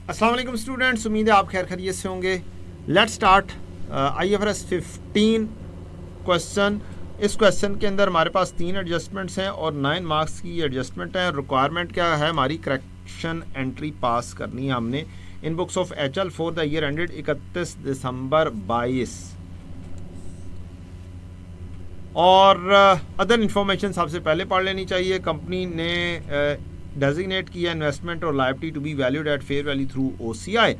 अस्सलाम वालेकुम स्टूडेंट्स, उम्मीद है आप खैर खैरियत से होंगे। Let's start IFRS 15 question. इस क्वेश्चन के अंदर हमारे पास 3 एडजस्टमेंट्स हैं और 9 मार्क्स की एडजस्टमेंट है। रिक्वायरमेंट क्या है हमारी? करेक्शन एंट्री पास करनी है हमने in books of HL for the year ended 31 December 22। और अदर इंफॉर्मेशन सबसे पहले पढ़ लेनी चाहिए। कंपनी ने डेजिग्नेट किया इन्वेस्टमेंट और liability to be valued at fair value through OCI।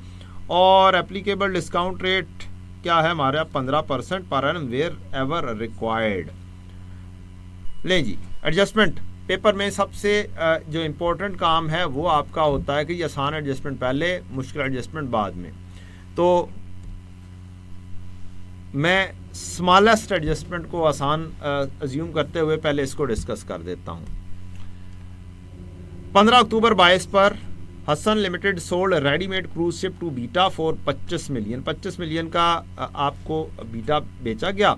और एप्लीकेबल डिस्काउंट रेट क्या है हमारा? 15% per annum where ever required. लें जी, एडजस्टमेंट पेपर में सबसे जो इम्पोर्टेंट काम है वो आपका होता है कि आसान एडजस्टमेंट पहले, मुश्किल एडजस्टमेंट बाद में। तो मैं स्मॉलेस्ट एडजस्टमेंट को आसान अज्यूम करते हुए पहले इसको डिस्कस कर देता हूँ। 15 अक्टूबर 22 पर Hasan limited sold readymade cruise ship to Beta for 25 million का आपको बीटा बेचा गया।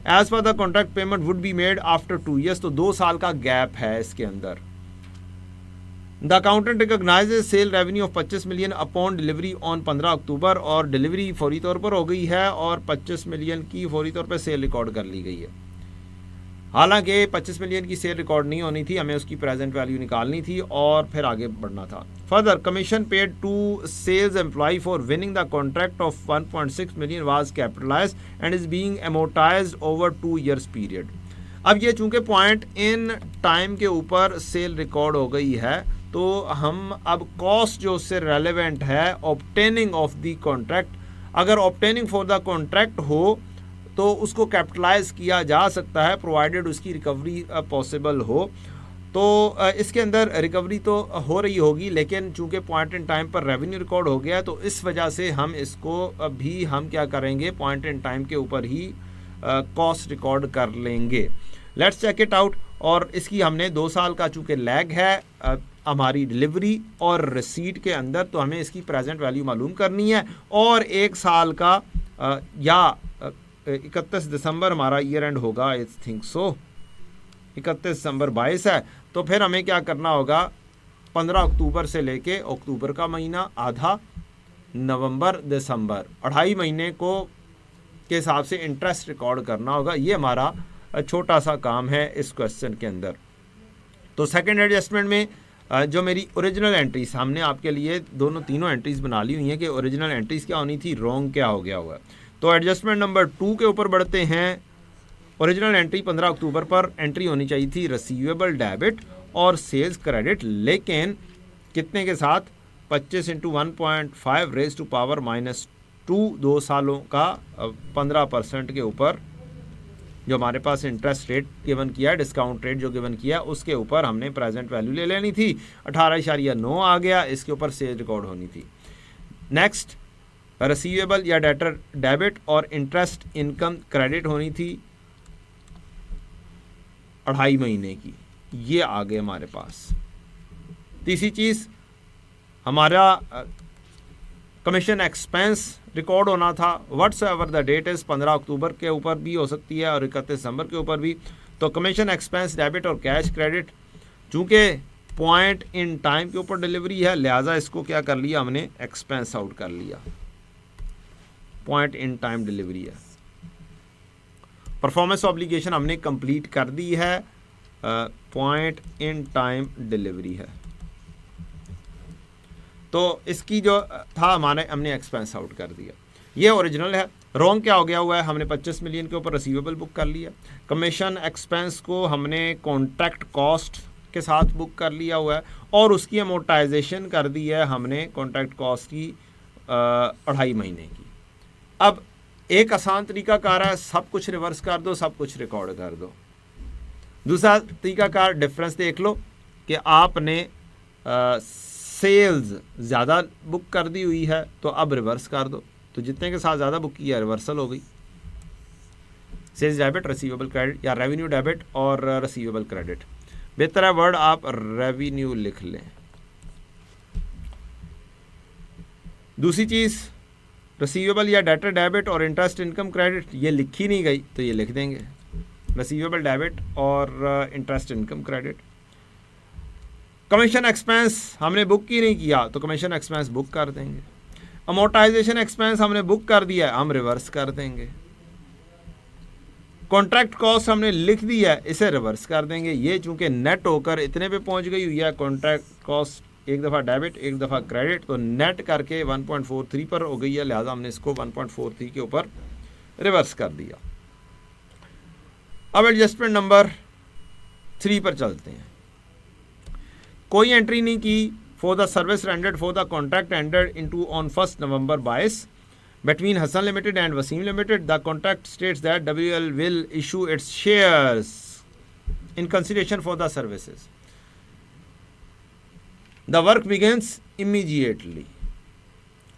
As per the contract payment would be made after 2 years. तो 2 साल का गैप है इसके अंदर। The accountant recognizes sale revenue of 25 million upon delivery on 15 October. और डिलीवरी फौरी तौर पर हो गई है और 25 मिलियन की फौरी तौर पर सेल रिकॉर्ड कर ली गई है। हालांकि 25 मिलियन की सेल रिकॉर्ड नहीं होनी थी, हमें उसकी प्रेजेंट वैल्यू निकालनी थी और फिर आगे बढ़ना था। Further commission paid to sales employ for winning the contract of 1.6 million was capitalized and is being amortized over 2 years period. अब ये चूंकि पॉइंट इन टाइम के ऊपर सेल रिकॉर्ड हो गई है तो हम अब कॉस्ट जो उससे रेलेवेंट है ऑब्टेनिंग ऑफ द कॉन्ट्रैक्ट, अगर ऑब्टेनिंग फॉर द कॉन्ट्रैक्ट हो तो उसको कैपिटलाइज किया जा सकता है प्रोवाइडेड उसकी रिकवरी पॉसिबल हो। तो इसके अंदर रिकवरी तो हो रही होगी, लेकिन चूंकि पॉइंट इन टाइम पर रेवेन्यू रिकॉर्ड हो गया तो इस वजह से हम इसको भी हम क्या करेंगे, पॉइंट इन टाइम के ऊपर ही कॉस्ट रिकॉर्ड कर लेंगे। Let's check it out. और इसकी हमने 2 साल का चूंकि लैग है हमारी डिलीवरी और रिसीट के अंदर, तो हमें इसकी प्रेजेंट वैल्यू मालूम करनी है। और 1 साल का या 31 दिसंबर हमारा ईयर एंड होगा, आई थिंक सो 31 दिसंबर 22 है। तो फिर हमें क्या करना होगा, 15 अक्टूबर से लेके अक्टूबर का महीना आधा, नवंबर दिसंबर 2.5 महीने को के हिसाब से इंटरेस्ट रिकॉर्ड करना होगा। ये हमारा छोटा सा काम है इस क्वेश्चन के अंदर। तो सेकेंड एडजस्टमेंट में जो मेरी ओरिजिनल एंट्रीज, हमने आपके लिए तीनों एंट्रीज बना ली हुई हैं कि ओरिजिनल एंट्रीज क्या होनी थी, रॉन्ग क्या हो गया हुआ। तो एडजस्टमेंट नंबर 2 के ऊपर बढ़ते हैं। ओरिजिनल एंट्री 15 अक्टूबर पर एंट्री होनी चाहिए थी रिसीवेबल डेबिट और सेल्स क्रेडिट, लेकिन कितने के साथ? 25 × 1.5 रेज टू पावर -2, 2 सालों का 15% के ऊपर जो हमारे पास इंटरेस्ट रेट गिवन किया है, डिस्काउंट रेट जो गिवन किया उसके ऊपर हमने प्रेजेंट वैल्यू ले लेनी थी। 18.9 आ गया, इसके ऊपर सेल रिकॉर्ड होनी थी। नेक्स्ट, रिसीवेबल या डेटर डेबिट और इंटरेस्ट इनकम क्रेडिट होनी थी 2.5 महीने की, ये आ गए हमारे पास। तीसरी चीज़, हमारा कमीशन एक्सपेंस रिकॉर्ड होना था what's ever the that is, 15 अक्टूबर के ऊपर भी हो सकती है और 31 दिसंबर के ऊपर भी। तो कमीशन एक्सपेंस डेबिट और कैश क्रेडिट, चूँकि पॉइंट इन टाइम के ऊपर डिलीवरी है लिहाजा इसको क्या कर लिया हमने, एक्सपेंस आउट कर लिया। पॉइंट इन टाइम डिलीवरी है। परफॉर्मेंस ऑब्लिगेशन हमने कंप्लीट कर दी है, पॉइंट इन टाइम डिलीवरी है। तो इसकी जो था हमने एक्सपेंस आउट कर दिया। ये ओरिजिनल है। रॉन्ग क्या हो गया हुआ है, हमने 25 मिलियन के ऊपर रिसीवेबल बुक कर लिया। कमीशन एक्सपेंस को हमने कॉन्ट्रैक्ट कॉस्ट के साथ बुक कर लिया हुआ है और उसकी अमोर्टाइजेशन कर दी है हमने कॉन्ट्रैक्ट कॉस्ट की 2.5 महीने की। अब एक आसान तरीकाकार है, सब कुछ रिवर्स कर दो, सब कुछ रिकॉर्ड कर दो। दूसरा तरीकाकार, डिफरेंस देख लो कि आपने सेल्स ज़्यादा बुक कर दी हुई है तो अब रिवर्स कर दो, तो जितने के साथ ज़्यादा बुक किया रिवर्सल हो गई। सेल्स डेबिट, रिसीवेबल क्रेडिट या रेवेन्यू डेबिट और रिसीवेबल क्रेडिट। बेहतर है वर्ड आप रेवेन्यू लिख लें। दूसरी चीज़, रिसीवेबल या डेटर डेबिट और इंटरेस्ट इनकम क्रेडिट, ये लिखी नहीं गई तो ये लिख देंगे, रिसीवेबल डेबिट और interest income credit. Commission expense हमने बुक ही नहीं किया तो कमीशन एक्सपेंस बुक कर देंगे। अमोर्टाइजेशन एक्सपेंस हमने बुक कर दिया है, हम रिवर्स कर देंगे। कॉन्ट्रैक्ट कॉस्ट हमने लिख दिया है, इसे रिवर्स कर देंगे। ये चूंकि नेट होकर इतने पे पहुंच गई हुई है, कॉन्ट्रैक्ट कॉस्ट एक दफ़ा डेबिट एक दफ़ा क्रेडिट, तो नेट करके 1.43 पर हो गई है, लिहाजा हमने इसको 1.43 के ऊपर रिवर्स कर दिया। अब एडजस्टमेंट नंबर 3 पर चलते हैं। कोई एंट्री नहीं की for the service rendered for the contract entered into on 1 November 22 between Hassan Limited and Wasim Limited. The contract states that WL will issue its shares in consideration for the services. The work begins immediately.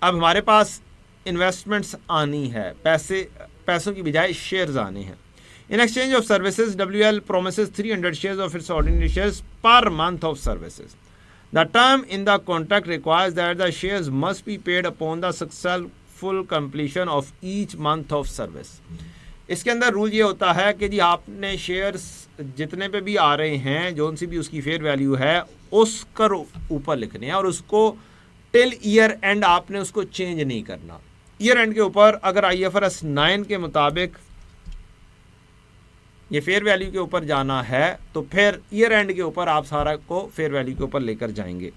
अब हमारे पास investments आनी है, पैसों की बजाय shares आने हैं। In exchange of services, WL promises 300 shares of its ordinary shares per month of services. The term in the contract requires that the shares must be paid upon the successful completion of each month of service. इसके अंदर rule ये होता है कि जी आपने shares जितने पे भी आ रहे हैं, जो सी भी उसकी फेयर वैल्यू है, उसकर ऊपर लिखने हैं और उसको टिल ईयर एंड आपने उसको चेंज नहीं करना। ईयर एंड के ऊपर अगर IFRS 9 के मुताबिक ये फेयर वैल्यू के ऊपर जाना है तो फिर ईयर एंड के ऊपर आप सारा को फेयर वैल्यू के ऊपर लेकर जाएंगे।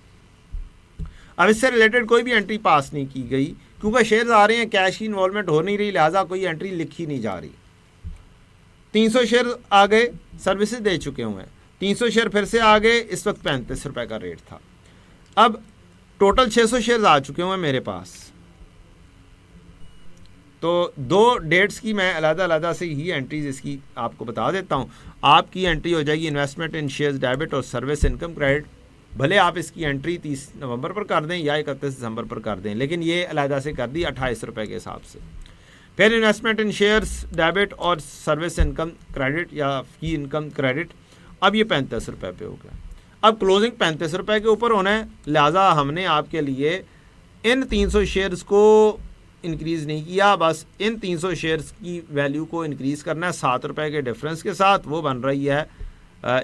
अब इससे रिलेटेड कोई भी एंट्री पास नहीं की गई क्योंकि शेयर्स आ रहे हैं, कैश की इन्वॉल्वमेंट हो नहीं रही, लिहाजा कोई एंट्री लिखी नहीं जा रही। 300 शेयर आ गए, सर्विसेज दे चुके हुए हैं, 300 शेयर फिर से आ गए, इस वक्त 35 रुपये का रेट था। अब टोटल 600 शेयर आ चुके हुए हैं मेरे पास, तो 2 डेट्स की मैं अलग-अलग से ही एंट्रीज इसकी आपको बता देता हूँ। आपकी एंट्री हो जाएगी इन्वेस्टमेंट इन शेयर्स डेबिट और सर्विस इनकम क्रेडिट। भले आप इसकी एंट्री 30 नवंबर पर कर दें या 31 दिसंबर पर कर दें, लेकिन ये अलग से कर दी 28 रुपये के हिसाब से। फिर इन्वेस्टमेंट इन शेयर्स डेबिट और सर्विस इनकम क्रेडिट या फी इनकम क्रेडिट, अब ये 35 रुपये पे हो गया। अब क्लोजिंग 35 रुपये के ऊपर होना है, लिहाजा हमने आपके लिए इन 300 शेयर्स को इंक्रीज़ नहीं किया, बस इन 300 शेयर्स की वैल्यू को इंक्रीज़ करना है 7 रुपये के डिफरेंस के साथ। वो बन रही है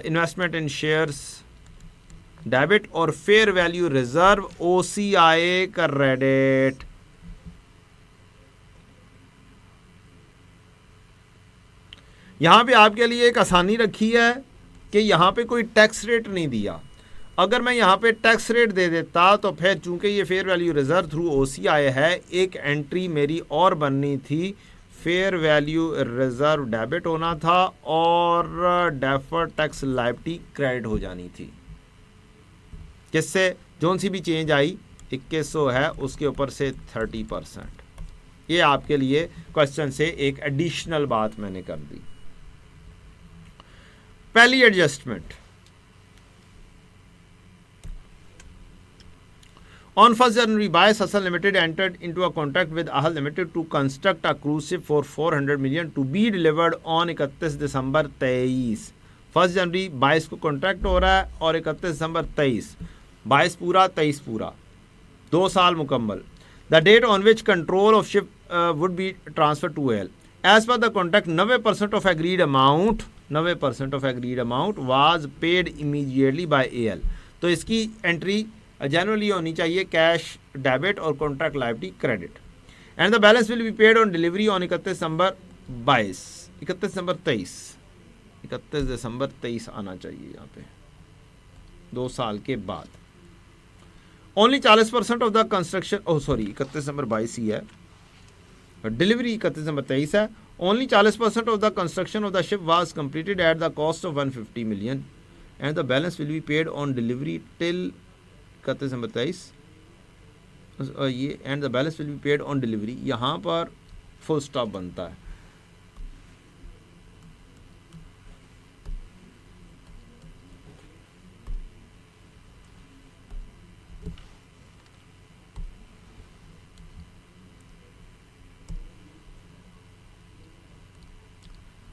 इन्वेस्टमेंट इन शेयर्स डेबिट और fair value reserve OCI credit. यहां पे आपके लिए एक आसानी रखी है कि यहां पे कोई टैक्स रेट नहीं दिया। अगर मैं यहाँ पे टैक्स रेट दे देता तो फिर चूंकि ये fair value reserve through OCI है, एक एंट्री मेरी और बननी थी, फेयर वैल्यू रिजर्व डेबिट होना था और डेफर्ड टैक्स लायबिलिटी क्रेडिट हो जानी थी। किससे? जोन सी भी चेंज आई 2100 है उसके ऊपर से 30%। ये आपके लिए क्वेश्चन से एक एडिशनल बात मैंने कर दी। पहली adjustment, On 1st January, Bias Hassan Limited entered into a contract with Ahal Limited to construct a cruise ship for 400 million to be delivered on 31 दिसंबर 23। 1 जनवरी 22 को कॉन्ट्रैक्ट हो रहा है और 31 दिसंबर 23, 22 पूरा 23 पूरा, 2 साल मुकम्मल। The date on which control of ship would be transfer to AL। As per the contract 90% of agreed amount was paid immediately by AL। तो इसकी एंट्री जनरली होनी चाहिए कैश डेबिट और contract liability credit. And the balance will be paid on delivery on 31 December 22, 31 दिसंबर 23, 31 दिसंबर 23 आना चाहिए यहाँ पे, 2 साल के बाद। Only 40% of the construction, 31 December 22 ही है, डिलीवरी 31 दिसंबर 23 है। Only 40% of the construction of the ship was completed at the cost of 150 million and the balance will be paid on delivery till 31 दिसंबर 23 ये and the balance will be paid on delivery. यहाँ पर full stop बनता है।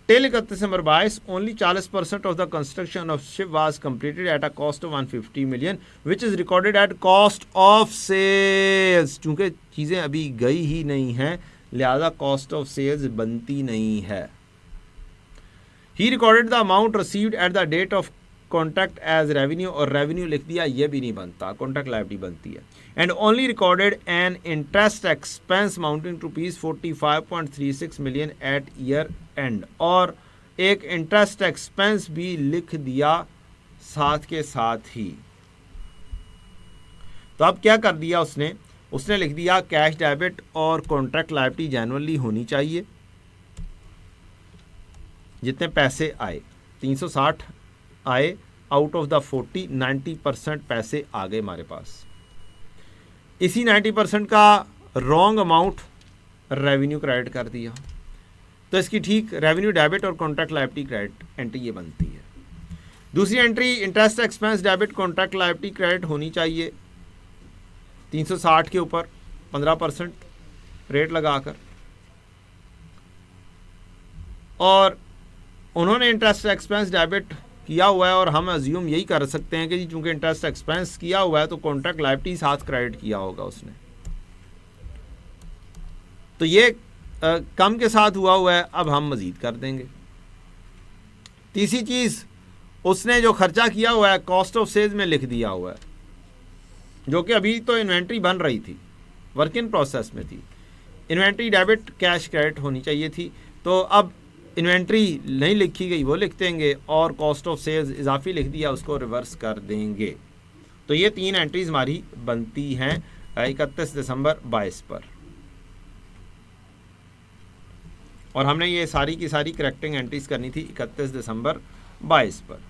Till 31 December 22, only 40% of the construction of ship was completed at a cost of 150 million, which is recorded at cost of sales। चूंकि चीज़ें अभी गई ही नहीं हैं, लिहाजा cost of sales बनती नहीं है। He recorded the amount received at the date of contract as revenue और रेवेन्यू लिख दिया, ये भी नहीं बनता, कॉन्ट्रैक्ट लायबिलिटी बनती है। And only recorded an interest expense amounting to ₹45.36 million at year end, और एक इंटरेस्ट एक्सपेंस भी लिख दिया साथ के साथ ही। तो अब क्या कर दिया उसने लिख दिया कैश डेबिट और कॉन्ट्रैक्ट लायबिलिटी जेन्युइनली होनी चाहिए। जितने पैसे आए 360 आए, आउट ऑफ द 40 90% पैसे आ गए हमारे पास। इसी 90% का रॉन्ग अमाउंट रेवेन्यू क्रेडिट कर दिया, तो इसकी ठीक रेवेन्यू डेबिट और कॉन्ट्रैक्ट लायबिलिटी क्रेडिट एंट्री ये बनती है। दूसरी entry interest expense debit contract liability credit होनी चाहिए 360 के ऊपर 15% रेट लगाकर, और उन्होंने इंटरेस्ट एक्सपेंस डेबिट किया हुआ है और हम अज्यूम यही कर सकते हैं कि जी चूंकि इंटरेस्ट एक्सपेंस किया हुआ है तो कॉन्ट्रैक्ट लायबिलिटी साथ क्रेडिट किया होगा उसने। तो ये कम के साथ हुआ है, अब हम मजीद कर देंगे। तीसरी चीज़, उसने जो खर्चा किया हुआ है कॉस्ट ऑफ सेल्स में लिख दिया हुआ है, जो कि अभी तो इन्वेंट्री बन रही थी, वर्क इन प्रोसेस में थी। इन्वेंट्री डेबिट कैश क्रेडिट होनी चाहिए थी, तो अब इन्वेंट्री नहीं लिखी गई, वो लिख देंगे, और कॉस्ट ऑफ सेल्स इजाफी लिख दिया, उसको रिवर्स कर देंगे। तो ये 3 एंट्रीज हमारी बनती हैं 31 दिसंबर 22 पर, और हमने ये सारी की सारी करेक्टिंग एंट्रीज करनी थी 31 दिसंबर 22 पर।